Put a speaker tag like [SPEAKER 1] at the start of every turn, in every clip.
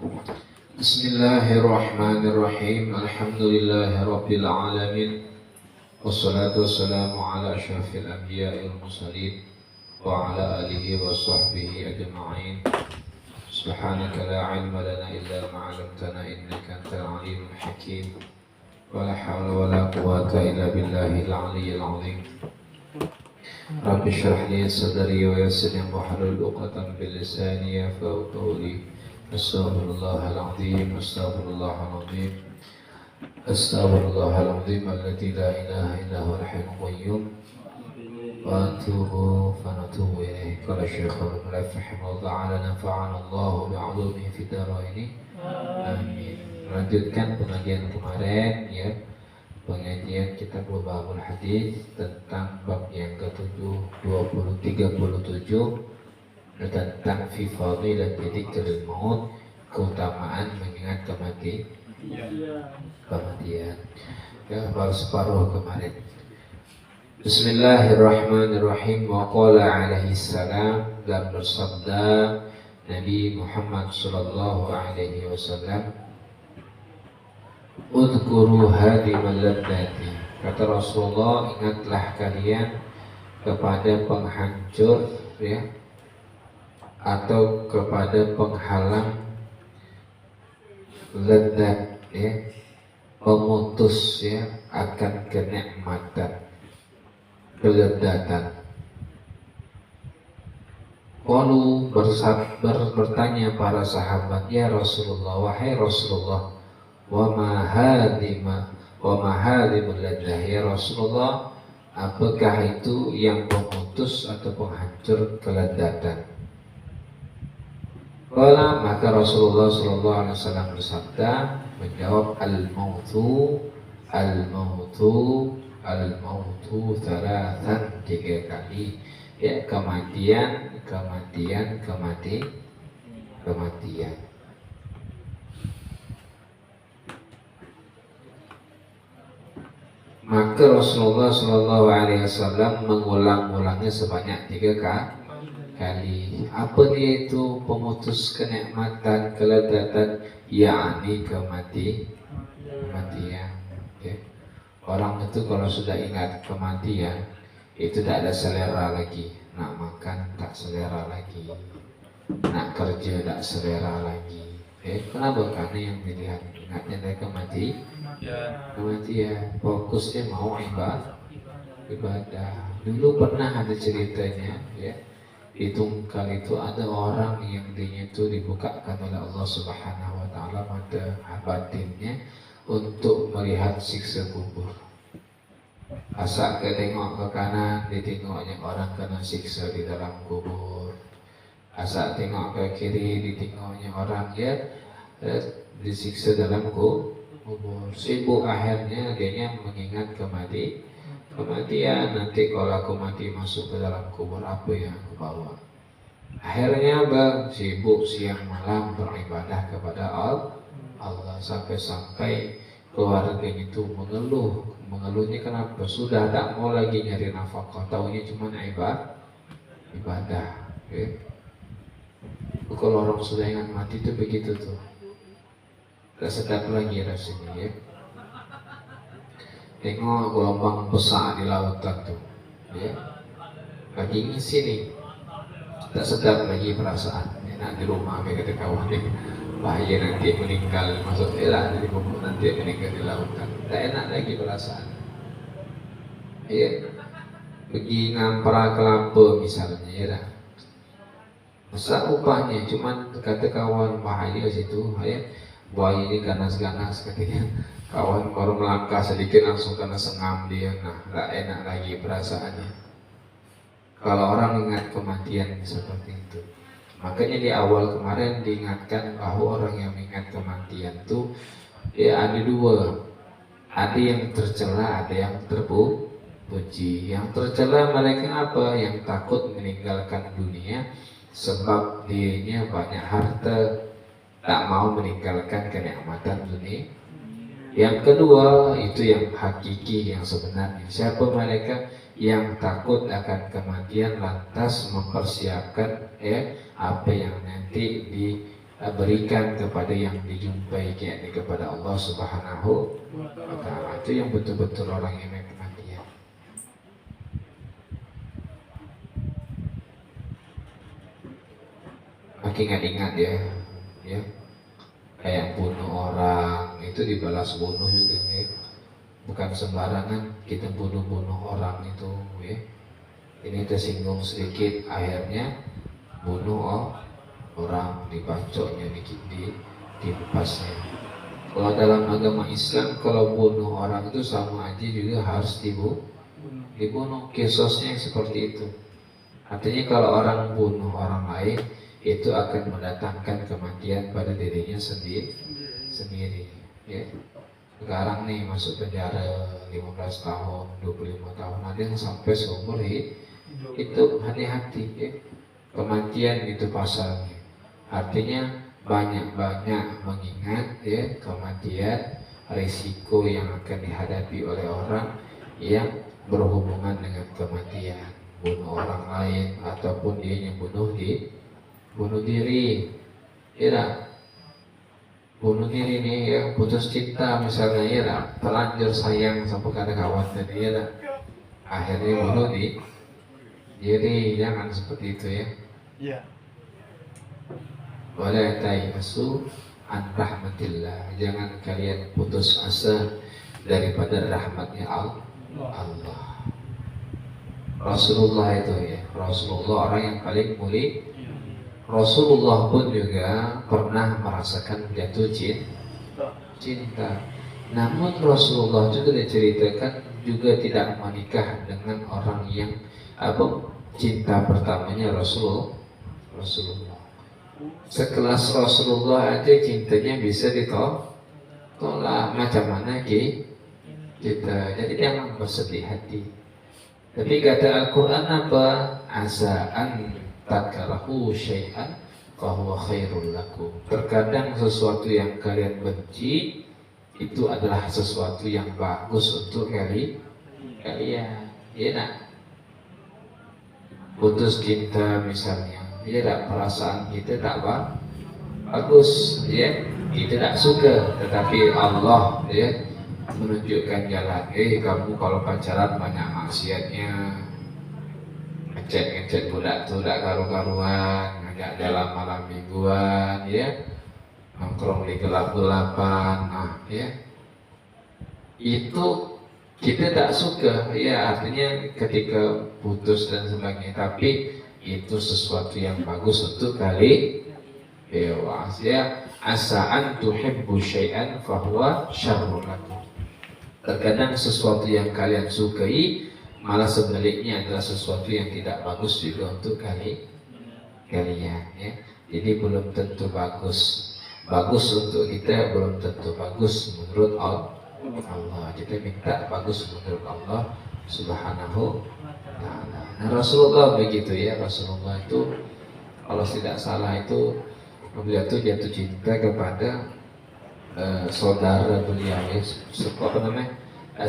[SPEAKER 1] Bismillahirrahmanirrahim. Alhamdulillahirabbil alamin. Wassalatu wassalamu ala asyrafil anbiya'il mursalin wa ala alihi wa sahbihi ajma'in. Subhanaka la ilma lana illa ma 'allamtana innaka antal alimul hakim. Wa la hawla wa la quwwata illa billahil aliyyil 'azim. Rabbi shrah li sadri wa yassir li wahlul 'uqdatam min lisani yafqahu qawli. Astaghfirullahaladzim, astaghfirullahaladzim, astaghfirullahaladzim alladzi la ilaha illa huwal hayyul qayyum wa natubu ilaihi. Qala Syekhul Mulaf rahimahullah ta'ala, nafa'ana Allahu bi'ulumihi fid dharain. Amin. Melanjutkan pengajian kemarin ya, pengajian kitab Bulughul Hadis tentang bab yang ke-7, 37 tentang fi fadilati dzikril maut, keutamaan mengingat kematian. Ya, baru separuh kemarin. Bismillahirrahmanirrahim. Wa qala alaihi salam, dan bersabda Nabi Muhammad sallallahu alaihi wasallam, udhkuru hadimal ladzati. Kata Rasulullah, ingatlah kalian kepada penghancur ya, atau kepada penghalang lezat ya, pemutus ya akan kenikmatan, kelezatan. Qalu bertanya para sahabat, ya Rasulullah, wahai Rasulullah, wa ma hadimul ladzah, ya Rasulullah, apakah itu yang pemutus atau penghancur kelezatan? Qala, maka Rasulullah sallallahu alaihi wasallam bersabda, menjawab, al-mautu thalathan, 3 kali ya, kematian. Maka Rasulullah sallallahu alaihi wasallam mengulang-ulangnya sebanyak 3 kali. Apa dia itu pemutus kenikmatan, kelezatan, yakni kematian ya. Orang itu kalau sudah ingat kematian itu tak ada selera lagi, nak makan tak selera lagi, nak kerja tak selera lagi. Kenapa? Karena yang dilihat ingatnya dari kematian, fokusnya mau ibadah. Dulu pernah ada ceritanya ya, di Tungkal itu ada orang yang dia itu dibukakan oleh Allah Subhanahu wa ta'ala mata batinnya untuk melihat siksa kubur. Asal ke tengok ke kanan, ditengoknya orang kena siksa di dalam kubur. Asal tengok ke kiri, ditengoknya orang ya disiksa dalam kubur. Sibuk akhirnya dia mengingat kematian. Nanti kalau aku mati masuk ke dalam kubur, apa yang aku bawa? Akhirnya sibuk siang malam beribadah kepada Allah, sampai keluarganya itu mengeluhnya kenapa? Sudah tak mau lagi nyari nafkah, taunya cuma ibadah. Kalau orang sudah ingat mati itu begitu tuh, gak sedap lagi rasanya ya. Tengok gelombang besar di lautan tuh ya, lagi ngisi nih, tak sedap lagi perasaan. Enak di rumah mereka kawan nih, bahaya nanti meninggal, masuk elah di kubur nanti meninggal di lautan, tak enak lagi perasaan ya. Pergi ngampra ke lampu misalnya ya dah, masa upahnya cuman kata kawan bahaya situ ya, buaya ini ganas-ganas katanya. Kawan baru melangkah sedikit langsung kena sengam dia. Nah, gak enak lagi perasaannya kalau orang ingat kematian seperti itu. Makanya di awal kemarin diingatkan bahwa orang yang ingat kematian itu ya ada 2, ada yang tercela, ada yang terpuji. Yang tercela mereka apa? Yang takut meninggalkan dunia sebab dirinya banyak harta, tak mau meninggalkan kenikmatan dunia. Yang kedua itu yang hakiki, yang sebenarnya. Siapa mereka? Yang takut akan kematian lantas mempersiapkan apa yang nanti berikan kepada yang dijumpai, yakni kepada Allah Subhanahu wa Ta'ala. Itu yang betul-betul orang yang kematian. Makin ingat-ingat ya, kayak bunuh orang itu dibalas bunuh juga ya. Bukan sembarangan kita bunuh orang itu ya. Ini tersinggung sedikit, akhirnya bunuh orang, dibacoknya di pasnya. Kalau dalam agama Islam, kalau bunuh orang itu sama aja juga harus dibunuh. Kisosnya seperti itu. Artinya kalau orang bunuh orang lain, itu akan mendatangkan kematian pada dirinya sendiri. Ya. Sekarang nih masuk penjara 15 tahun, 25 tahun, ada yang sampai seumur hidup. Itu hati-hati ya. Kematian itu pasalnya. Artinya banyak-banyak mengingat ya kematian, risiko yang akan dihadapi oleh orang yang berhubungan dengan kematian, bunuh orang lain ataupun dia yang bunuh diri. Ya, bunuh diri nih ya, putus cinta misalnya ya, terlanjur sayang sampai kada kawan tadi ya, akhirnya bunuh diri. Jangan seperti itu ya. Iya. Wala tayasu an rahmatillah. Jangan kalian putus asa daripada rahmatnya Allah. Rasulullah itu ya, Rasulullah orang yang paling mulia. Rasulullah pun juga pernah merasakan jatuh cinta. Namun Rasulullah juga diceritakan juga tidak menikah dengan orang yang cinta pertamanya Rasulullah. Sekelas Rasulullah aja cintanya bisa ditolak, macam mana kita. Jadi jangan bersedih hati. Tapi kata Al-Quran apa? Asa'an takrahu syai'an fahuwa khairul lakum. Terkadang sesuatu yang kalian benci itu adalah sesuatu yang bagus untuk kalian. Ya nak? Putus cinta misalnya, ya tak, perasaan kita tak bagus ya, kita tak suka, tetapi Allah ya menunjukkan jalan. Kamu kalau pacaran banyak maksiatnya, ngecek budak tuh tak karu-karuan, ngajak jalan malam mingguan ya, nongkrong di gelap-gelapan, ya itu kita tak suka ya, artinya ketika putus dan sebagainya. Tapi itu sesuatu yang bagus untuk kalian. Ya, asa'an tuhibbu syai'an fahuwa syarrun lakum. Terkadang sesuatu yang kalian sukai malah sebaliknya adalah sesuatu yang tidak bagus juga untuk kalian ya. Jadi belum tentu bagus untuk kita, belum tentu bagus menurut Allah. Kita minta bagus menurut Allah Subhanahu wa Ta'ala. Nah, Rasulullah begitu ya. Rasulullah itu kalau tidak salah itu beliau itu jatuh cinta kepada saudara beliau ya,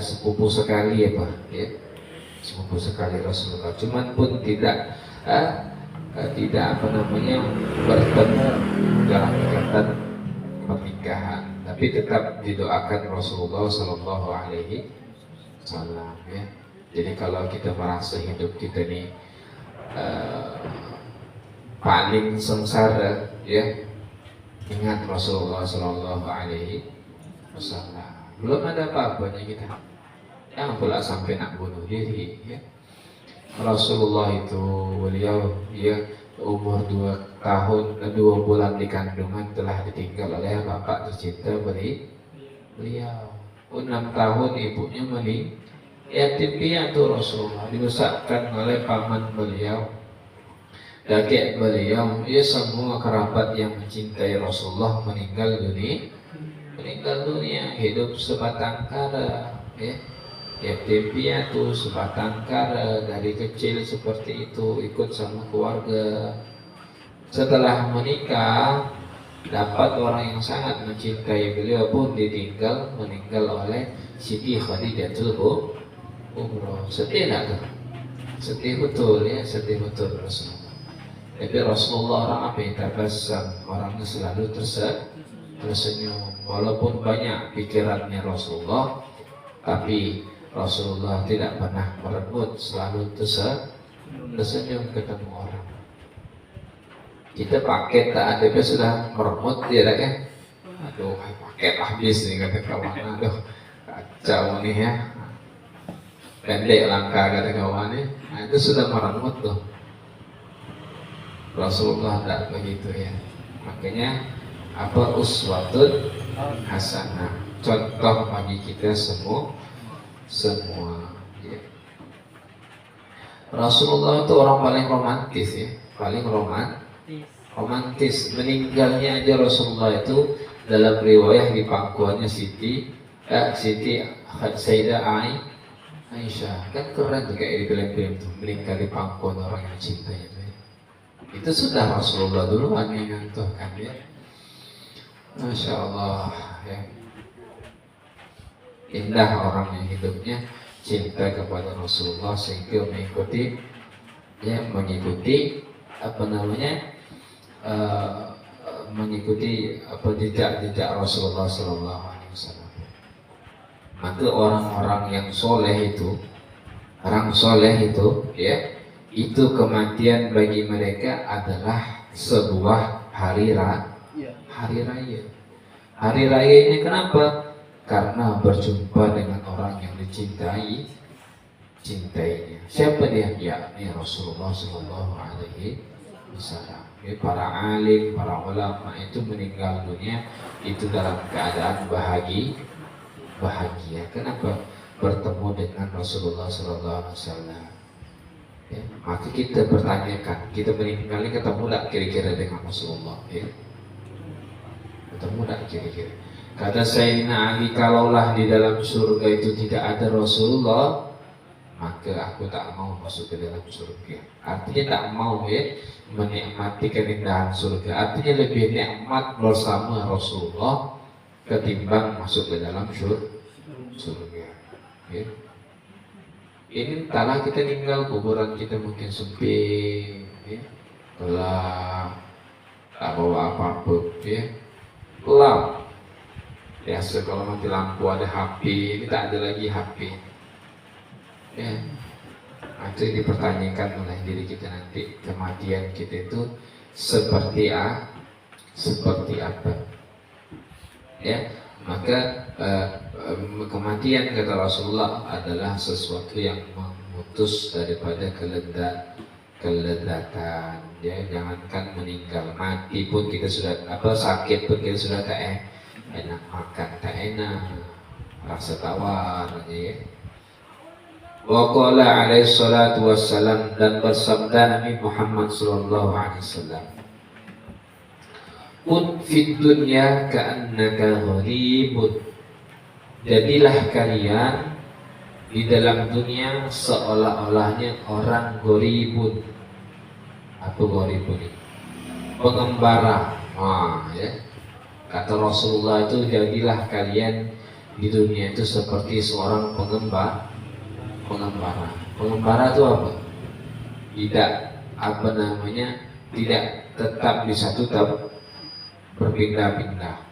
[SPEAKER 1] sepupu sekali ya Pak ya, sepupu sekali Rasulullah. Cuman pun tidak bertemu dalam ikatan pernikahan, tapi tetap didoakan Rasulullah Sallallahu Alaihi Wasallam ya. Jadi kalau kita merasa hidup kita ini paling sengsara ya, ingat Rasulullah Sallallahu Alaihi Wasallam. Belum ada apa-apanya kita, jangan pula sampai nak bunuh diri ya. Rasulullah itu beliau umur 2 bulan di kandungan telah ditinggal oleh bapak tercinta beliau. 6 tahun ibunya meninggal. Yatim piatu Rasulullah dibesarkan oleh paman beliau, kakek beliau. Ya, semua kerabat yang mencintai Rasulullah meninggal dunia, hidup sebatang kara ya. Yatim piatu sebatang kara, dari kecil seperti itu ikut sama keluarga. Setelah menikah dapat orang yang sangat mencintai beliau pun meninggal oleh Siti Khadijatul Kubra. Sedih tak? Sedih betul ya, sedih betul Rasulullah. Tapi Rasulullah orang apa yang tabassam, orangnya selalu tersenyum. Walaupun banyak pikirannya Rasulullah, tapi Rasulullah tidak pernah merebut, selalu tersenyum ketemu orang. Kita paket tak ada sudah merebut dia dah kan? Aduh, paket habis nih kata kawan. Aduh, kacau nih ya. Pendek langkah kata kawan nih. Nah, itu sudah merebut tuh. Rasulullah tidak begitu ya. Makanya apa uswatun hasanah, contoh bagi kita semua ya. Rasulullah itu orang paling romantis ya, paling romantis. Meninggalnya aja Rasulullah itu dalam riwayat di pangkuannya Siti Sayyidah Aisyah. Kan keren tuh kayak di film-film tuh, meninggal di pangkuan orang yang dicintai itu ya. Itu sudah Rasulullah duluan yang ngantuhkan ya. Masya Allah ya. Indah orang yang hidupnya cinta kepada Rasulullah sehingga mengikuti mengikuti jejak Rasulullah Sallallahu Alaihi Wasallam. Maka orang-orang yang soleh itu, ya, itu kematian bagi mereka adalah sebuah hari raya. Hari raya ini kenapa? Karena berjumpa dengan orang yang dicintainya. Siapa dia? Yakni Rasulullah Sallallahu Alaihi Wasallam. Para alim, para ulama itu meninggal dunia itu dalam keadaan bahagia. Kenapa? Bertemu dengan Rasulullah Sallallahu Alaihi Wasallam. Ya, maka kita pertanyakan, kita meninggal ini ketemu tak kira-kira dengan Rasulullah? Ya? Ketemu tak kira-kira? Kata Sayyidina Ali, kalaulah di dalam surga itu tidak ada Rasulullah, maka aku tak mau masuk ke dalam surga. Artinya tak mau ya menikmati keindahan surga. Artinya lebih nikmat bersama Rasulullah ketimbang masuk ke dalam surga. Ya. Ini entahlah kita tinggal kuburan kita mungkin sempit, ya. Gelap, tak bawa apa-apa, ya. Gelap. Biasa kalau mati lampu ada HP, ini tak ada lagi HP. Ya. Itu dipertanyakan oleh diri kita nanti, kematian kita itu seperti apa? Ya, maka kematian kata Rasulullah adalah sesuatu yang memutus daripada keledatan. Ya, jangankan meninggal, mati pun kita sudah sakit pun kita sudah tak enak makan, tak enak, rasa tawar ya. Wa qala alaihi salatu wassalam, dan bersabda Nabi Muhammad sallallahu alaihi wasallam, kun fid dunya ka'annaka gharibun. Jadilah kalian di dalam dunia seolah-olahnya orang gharibun. Apa gharibun? Pengembara. Ya. Kata Rasulullah itu, jadilah kalian di dunia itu seperti seorang pengembara. Pengembara itu apa? Tidak tidak tetap di satu tempat, berpindah-pindah.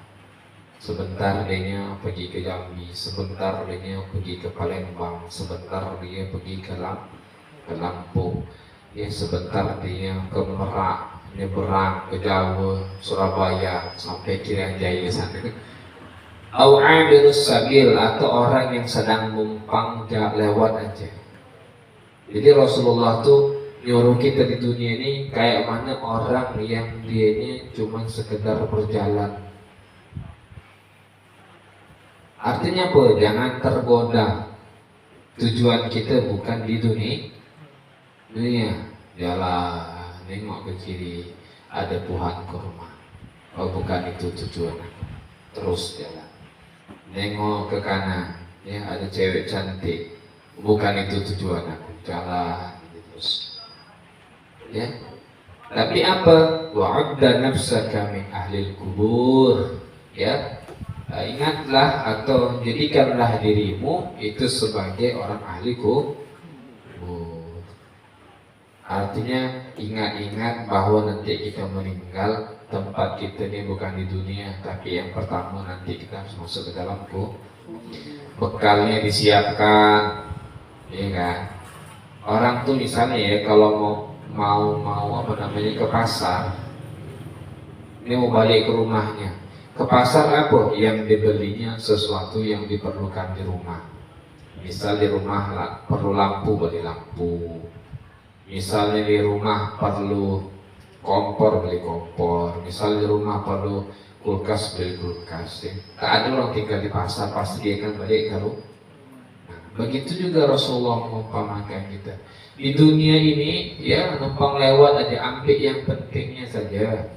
[SPEAKER 1] Sebentar dia pergi ke Jambi, sebentar dia pergi ke Palembang, sebentar dia pergi ke Lampung, ya sebentar dia ke Merak, nyeberang ke Jawa, Surabaya sampai Kirian Jaya sana. Au abirus sabil, atau orang yang sedang numpang lewat aja. Jadi Rasulullah tuh nyuruh kita di dunia ini kayak mana orang yang dia ini cuma sekedar berjalan. Artinya apa? Jangan tergoda. Tujuan kita bukan di dunia. Jalan, nengok ke kiri, ada pohon kurma. Oh, bukan itu tujuan. Terus jalan. Nengok ke kanan, ya ada cewek cantik. Bukan itu tujuan aku. Jalan terus. Ya. Tapi apa? Wa'udda nafsaka min ahlil kubur. Ya. Ingatlah atau jadikanlah dirimu itu sebagai orang ahli kubur. Artinya ingat-ingat bahwa nanti kita meninggal, tempat kita ini bukan di dunia, tapi yang pertama nanti kita harus masuk ke dalam bekalnya disiapkan, ya kan? Orang tuh misalnya ya kalau mau apa namanya ke pasar, ini mau balik ke rumahnya, ke pasar apa? Yang dibelinya sesuatu yang diperlukan di rumah. Misal di rumah perlu lampu, beli lampu. Misalnya di rumah perlu kompor, beli kompor. Misal di rumah perlu kulkas, beli kulkas. Tak ada orang tinggal di pasar, pasti dia akan balik ke rumah. Nah, begitu juga Rasulullah mengumpamakan kita. Di dunia ini, ya numpang lewat aja, ambil yang pentingnya saja.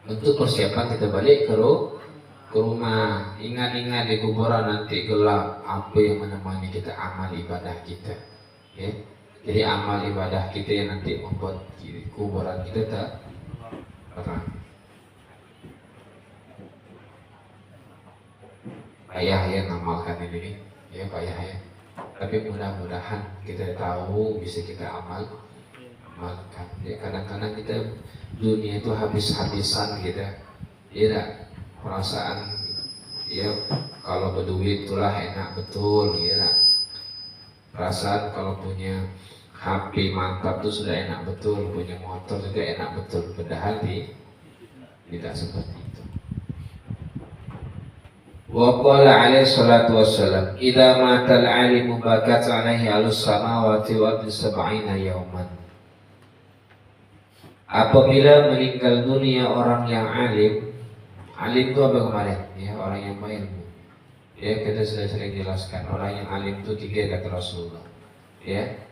[SPEAKER 1] Untuk persiapan kita balik ke rumah. Ingat-ingat di kuburan nanti gelap, apa yang menemani kita, amal ibadah kita. Ya. Jadi amal ibadah kita yang nanti membuat kuburan kita tak terang. Payah ya ngamalkan ini, ya payah ya. Tapi mudah-mudahan kita tahu bisa kita amalkan. Ya kadang-kadang kita dunia itu habis-habisan gitu. Ya perasaan ya kalau berduit itulah enak betul ya. Perasaan kalau punya HP mantap tuh sudah enak betul, punya motor juga enak betul. Padahal tidak seperti itu. Wa qala alaihi salatu wassalam, idza matal alimu bakat alaihi alus samawati wa sab'ina yauman. Apabila meninggal dunia orang yang alim itu apa kemarin? Ya, orang yang berilmu. Ya, kita sudah sering jelaskan orang yang alim itu 3 kata Rasulullah. Ya.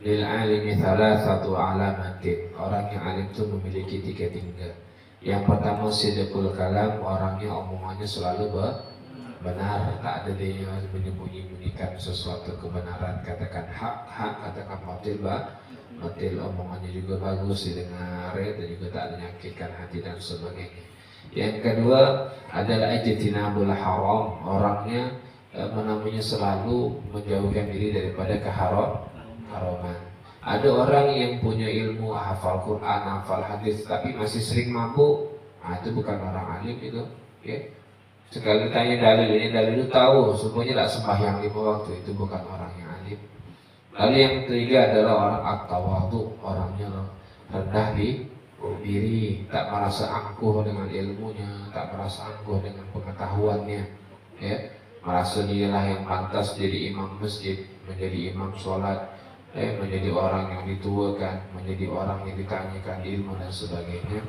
[SPEAKER 1] Lil alimi thalathatu alamatin. Orang yang alim itu memiliki 3 tingkah. Yang pertama sidqul kalam, orangnya omongannya selalu benar, tak ada dia yang menyembunyi-bunyikan sesuatu kebenaran, katakan hak, katakan batil, batil, omongannya juga bagus didengar dan juga tak menyakitkan hati dan sebagainya. Yang kedua adalah ijtinabul haram, orangnya namanya selalu menjauhkan diri daripada keharaman. Ada orang yang punya ilmu, hafal Quran, hafal hadis, tapi masih sering mabuk. Itu bukan orang alim itu. Ya. Sekali tanya dalil itu tahu, semuanya tak sembahyang 5 waktu, itu bukan orang yang alim. Lalu yang ketiga adalah orang at-tawadhu, orangnya rendah diri, tak merasa angkuh dengan ilmunya, tak merasa angkuh dengan pengetahuannya. Ya. Merasa dialah yang pantas jadi imam masjid, menjadi imam sholat, menjadi orang yang dituakan, menjadi orang yang ditanyakan ilmu dan sebagainya.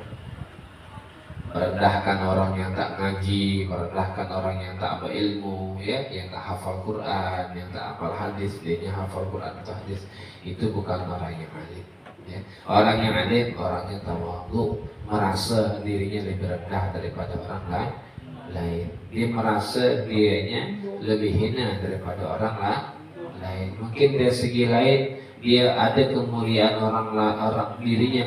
[SPEAKER 1] Merendahkan orang yang tak ngaji, merendahkan orang yang tak berilmu, ya, yang tak hafal Quran, yang tak hafal hadis, dia hafal Quran atau hadis, itu bukan orang yang alim. Ya. Orang yang alim, orang yang tawadhu, merasa dirinya lebih rendah daripada orang lain. Dia merasa dirinya lebih hina daripada orang lain. Mungkin dari segi lain dia ada kemuliaan orang dirinya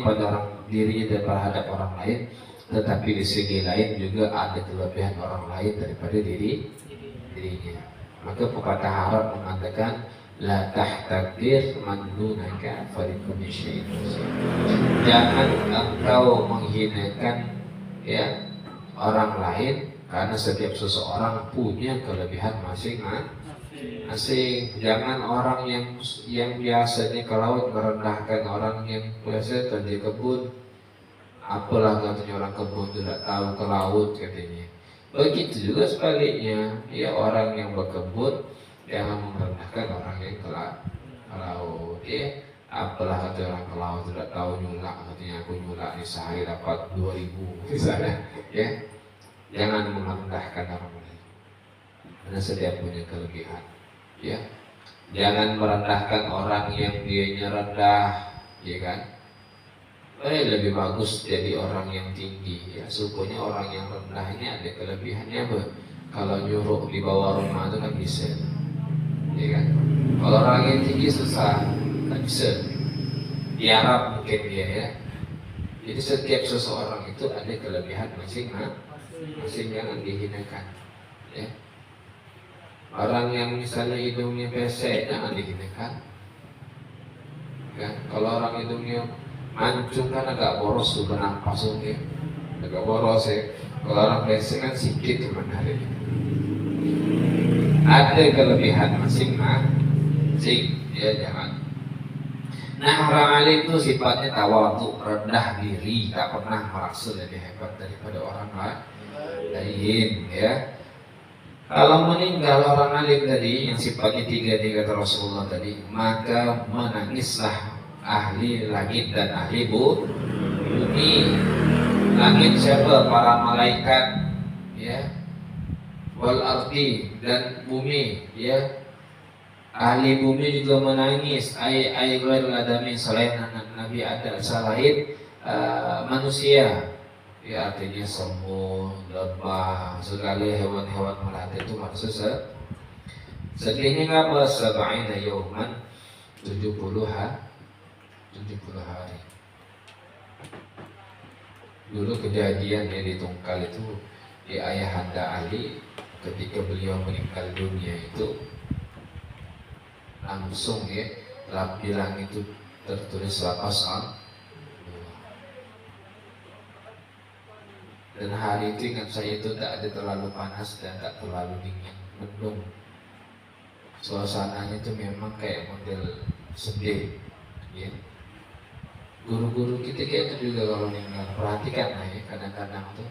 [SPEAKER 1] terhadap orang lain, tetapi di segi lain juga ada kelebihan orang lain daripada dirinya. Maka pepatah Arab mengatakan la tahtakir man dunaka falikulli syai'in. Jangan engkau menghinakan ya orang lain, karena setiap seseorang punya kelebihan masing-masing. Jangan orang yang biasanya ke laut merendahkan orang yang biasa kerja kebun. Apalah katanya orang kebun tidak tahu ke laut katanya. Begitu juga sebaliknya, ya orang yang berkebun jangan merendahkan orang yang ke laut. Ya, apalah kata orang ke laut tidak tahu nyulak, katanya aku nyulak nih sehari dapat 2.000 misalnya. Ya, jangan merendahkan orang lain, karena setiap punya kelebihan. Ya, jangan merendahkan orang yang dianya rendah, ya kan? Lebih bagus jadi orang yang tinggi. Ya, supaya orang yang rendah ini ada kelebihannya, kalau nyuruh di bawah rumah itu kan bisa, ya kan? Kalau orang yang tinggi susah, tak bisa. Di Arab mungkin dia ya. Jadi setiap seseorang itu ada kelebihan masing-masing, jangan dihinakan. Ya. Orang yang misalnya hidungnya pesek jangan dihinakan. kan? Kalau orang hidungnya mancung kan agak boros tuh bernapas ya, agak boros ya. Kalau orang biasa kan sedikit cuma hari ini. Ada kelebihan masing-masing, ya jangan. Nah, orang alim itu sifatnya tawadhu, rendah diri, tak pernah merasa lebih hebat daripada orang lain, ya. Kalau meninggal orang alim tadi yang sifatnya tiga kata Rasulullah tadi, maka menangislah ahli langit dan ahli bumi. Langit siapa? Para malaikat, ya. Wal ardi, dan bumi, ya. Ahli bumi juga menangis. Ai ghairul adami, selain anak Nabi ada selain manusia. Ya, artinya semut, lebah, segala hewan-hewan melata itu maksud sedihnya apa? Sab'ina yauman, 70 hari. Dulu kejadian ya di Tungkal itu, di ayahanda Ali ketika beliau meninggal dunia itu langsung ya lampiran itu tertulis lapas dan hari itu ingat saya itu tak ada terlalu panas dan tak terlalu dingin, mendung. Suasananya itu memang kayak model sedih, ya. Guru-guru kita kayak itu juga kalau meninggal, perhatikan lah ya, kadang-kadang tuh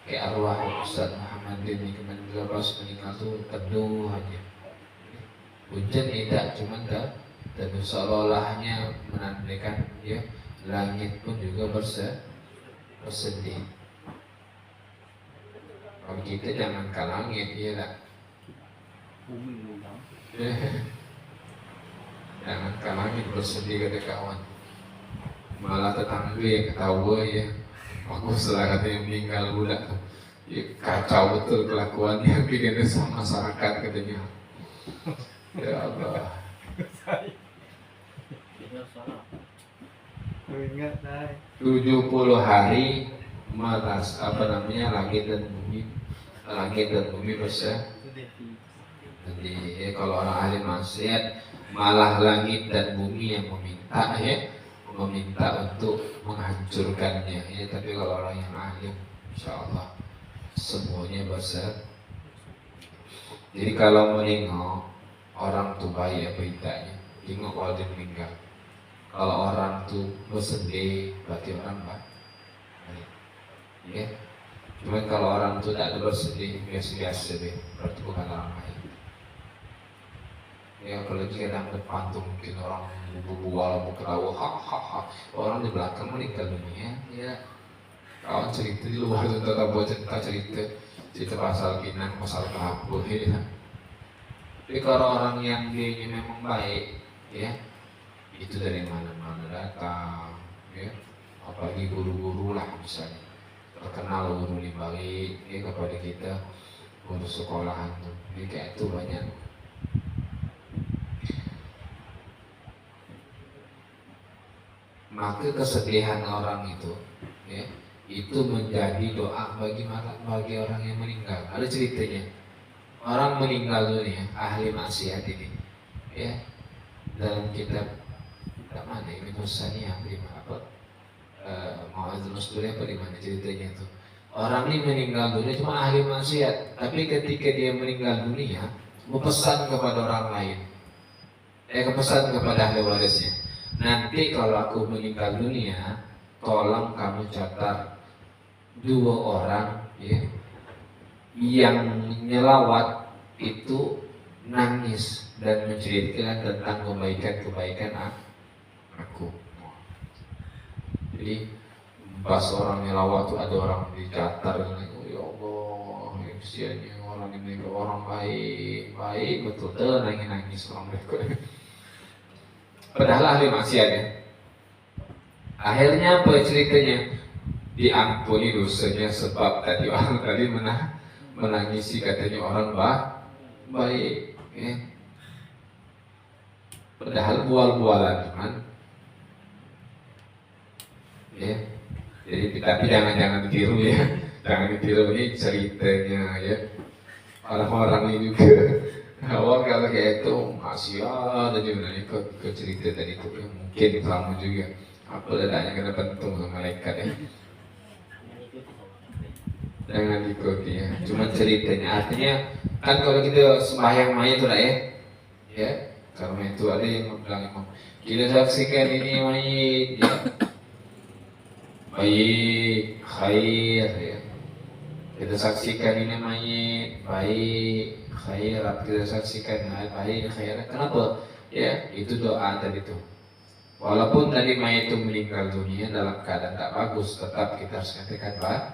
[SPEAKER 1] kayak arwah Ustaz Muhammad ini kemarin pas meninggal tuh teduh aja. Hujan tidak, cuman dan seolah-olahnya menandakan ya langit pun juga bersedih. Kalau kita jangan ke langit, ya tak? Jangan ke langit bersedih kata kawan. Malah tetangga yang ketawa ya, aku setelah katanya meninggal budak tuh, ya, kacau betul kelakuannya, bikin sama masyarakat katanya. Ya Allah. 70 hari matas langit dan bumi besar. Jadi ya, kalau orang ahli maksiat malah langit dan bumi yang meminta untuk menghancurkannya ya. Tapi kalau orang yang ahli, insya Allah semuanya besar. Jadi kalau menengok orang tuh baik beritanya, tengok kalau dia meninggal. Kalau orang tuh bersedih, berarti orang baik. Ya. Cuman kalau orang tuh tak ada bersedih, biasa-biasa deh, berarti bukan orang baik. Ya apalagi kadang depan tuh mungkin orang berbual, berketawa, hahaha. Orang di belakang meninggal dunia, ya. Kawan cerita di luar tuh tetap buat cerita pasal kinang, pasal kabur, ya. Tapi kalau orang yang dia memang baik, ya, itu dari mana-mana datang, ya. Apalagi guru-guru lah misalnya, terkenal guru yang baik, ya kepada kita, guru sekolahan tuh, jadi kayak itu banyak. Maka kesedihan orang itu, ya, itu menjadi doa bagi orang yang meninggal. Ada ceritanya. Orang meninggal dunia, ahli maksiat ini, ya, dalam kitab mana ini Nusani yang apa Ma'adzul Nusduri apa di mana ceritanya itu. Orang ini meninggal dunia cuma ahli maksiat, tapi ketika dia meninggal dunia berpesan kepada orang lain, kepesan kepada ahli warisnya. Nanti kalau aku meninggal dunia, tolong kamu catat 2 orang, ya, yang nyelawat itu nangis dan menceritakan tentang kebaikan aku. Jadi pas orang nyelawat tuh ada orang dicatat, oh ya Allah, usianya orang ini orang baik betul, nangis orang mereka. Padahal ahli maksiat ya. Akhirnya apa ceritanya? Diampuni dosanya sebab tadi orang tadi menangisi katanya orang baik, ya. Padahal bual-bualan cuman, ya. Jadi tapi jangan ditiru ya, jangan ditiru, ini ceritanya ya. Orang-orang ini juga Awal kalau kayak itu masih ada juga ke cerita tadi itu ya, mungkin kamu juga apa dadanya kena pentung sama malaikat ya. Jangan ikuti ya, cuma ceritanya artinya kan kalau kita sembahyang mayat itu lah ya karena itu ada yang bilang imam kita saksikan ini mayit ya baik khair ya kita saksikan ini mayit baik khair kita saksikan baik khair kenapa ya itu doa tadi itu walaupun tadi mayit itu meninggal dunia dalam keadaan tak bagus tetap kita harus katakan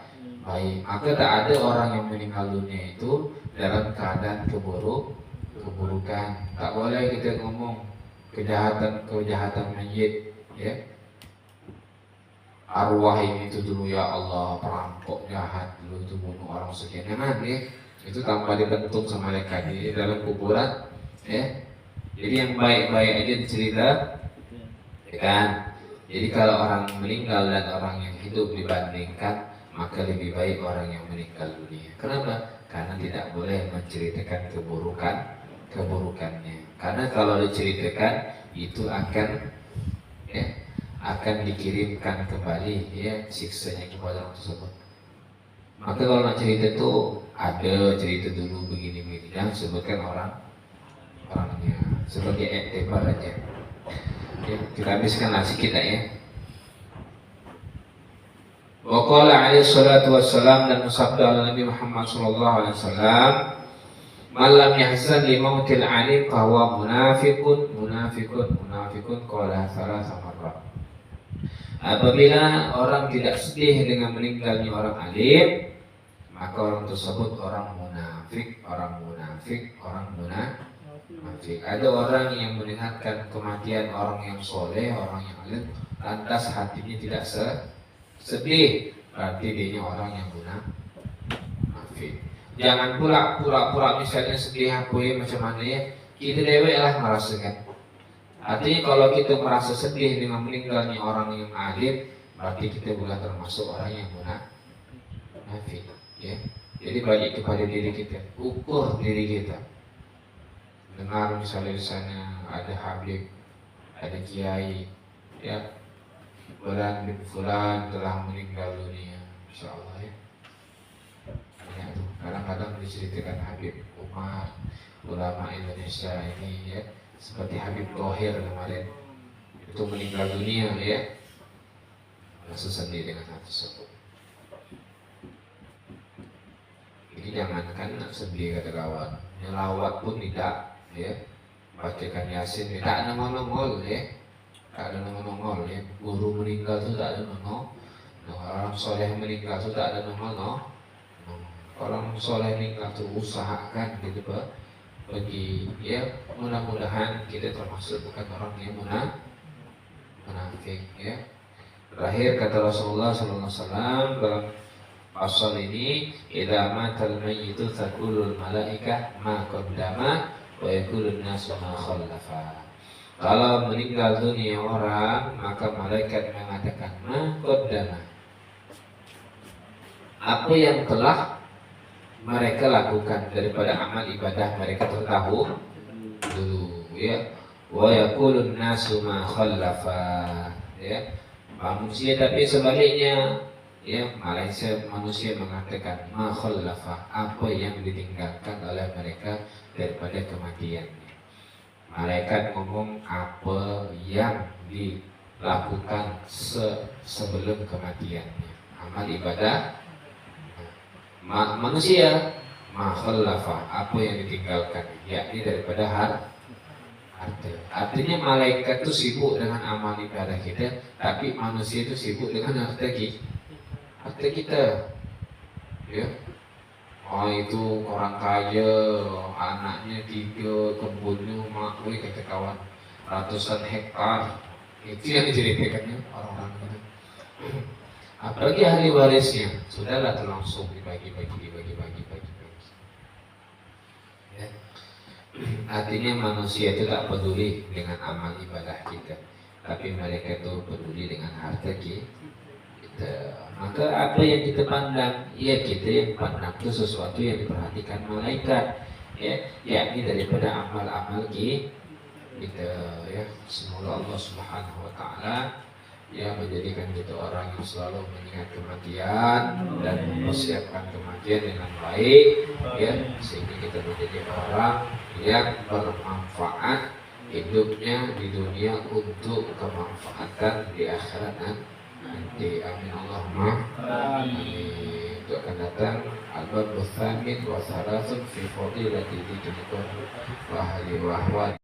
[SPEAKER 1] baik maka tak ada orang yang meninggal dunia itu dalam keadaan keburukan tak boleh kita ngomong kejahatan mayit ya arwah ini itu dulu ya Allah perampok jahat dulu itu bunuh orang sekian jangan ya itu tanpa dibentuk sama mereka di dalam kuburan ya jadi yang baik-baik aja cerita ya kan jadi kalau orang meninggal dan orang yang hidup dibandingkan maka lebih baik orang yang meninggal dunia. Kenapa? Karena tidak boleh menceritakan keburukannya. Karena kalau diceritakan itu akan dikirimkan kembali ya siksanya kepada orang tersebut. Maka kalau nak cerita itu ada cerita dulu begini-begini dan sebutkan orangnya sebagai etibar aja. Ya, kita habiskan nasi kita ya. Wa qala alaihi salatu wassalam dan sabda Nabi Muhammad sallallahu alaihi wasallam man lam yahzan li mautil alim fa huwa munafiqun qala thalatha marrat. Apabila orang tidak sedih dengan meninggalnya orang alim maka orang tersebut orang munafik. Ada orang yang mendengarkan kematian orang yang soleh, orang yang alim lantas hatinya tidak sedih berarti dia orang yang munafik. Jangan pula pura-pura misalnya sedih aku ya macam mana ya kita dewek lah merasakan. Artinya kalau kita merasa sedih dengan meninggalnya orang yang alim berarti kita bukan termasuk orang yang munafik ya. Jadi balik kepada diri kita, ukur diri kita. Dengar misalnya di sana ada habib, ada kiai ya Fulan bin Fulan telah meninggal dunia, insyaallah ya. Kadang-kadang diceritakan Habib Umar, ulama Indonesia ini ya, seperti Habib Thohir kemarin itu meninggal dunia ya. Rasa sedih dengan hal tersebut. Jadi jangankan nak sedih kata kawan, nyelawat pun tidak ya. Bacakan Yasin tidak ada nongol ya. Tak ada nongol ya, guru meninggal itu tak ada nongol, orang soleh meninggal itu tak ada nongol, orang soleh meninggal itu usahakan gitu bagi ya mudah-mudahan kita termasuk bukan orang yang munafik ya. Terakhir kata Rasulullah SAW dalam pasal ini, idza matal mayyitu taqulul malaikah ma qaddama wa yaqulun nasu ma khallafa. Kalau meninggal dunia orang maka malaikat mengatakan qaddama, apa yang telah mereka lakukan daripada amal ibadah mereka terdahulu dulu ya. Wa yaqulun nasu ma khallafa ya. Manusia tapi sebaliknya ya manusia mengatakan ma khallafa, apa yang ditinggalkan oleh mereka daripada kematian. Malaikat ngomong apa yang dilakukan sebelum kematiannya, amal ibadah. Manusia makhlafa, apa yang ditinggalkan, yakni daripada harta. Artinya malaikat itu sibuk dengan amal ibadah kita, tapi manusia itu sibuk dengan harta kita. Ya. Oh itu orang kaya, anaknya 3, kebunnya makhluk kata kawan ratusan hektar. Itu yang diceritakannya orang-orang itu. Apalagi ahli warisnya, sudahlah langsung dibagi. Ya. Artinya manusia itu tak peduli dengan amal ibadah kita, tapi mereka itu peduli dengan harta kita. Maka apa yang kita pandang, ya kita yang pandang itu sesuatu yang diperhatikan malaikat. yakni daripada amal-amal kita ya. Semoga Allah Subhanahu wa taala ya menjadikan kita orang yang selalu mengingat kematian dan mempersiapkan kematian dengan baik ya, sehingga kita menjadi orang yang bermanfaat hidupnya di dunia untuk kemanfaatan di akhirat nanti. Amin Allahumma amin. Itu akan datang al-bab tsamin wa thalathun fi fadilati dzikr wa ahli wa ahwali.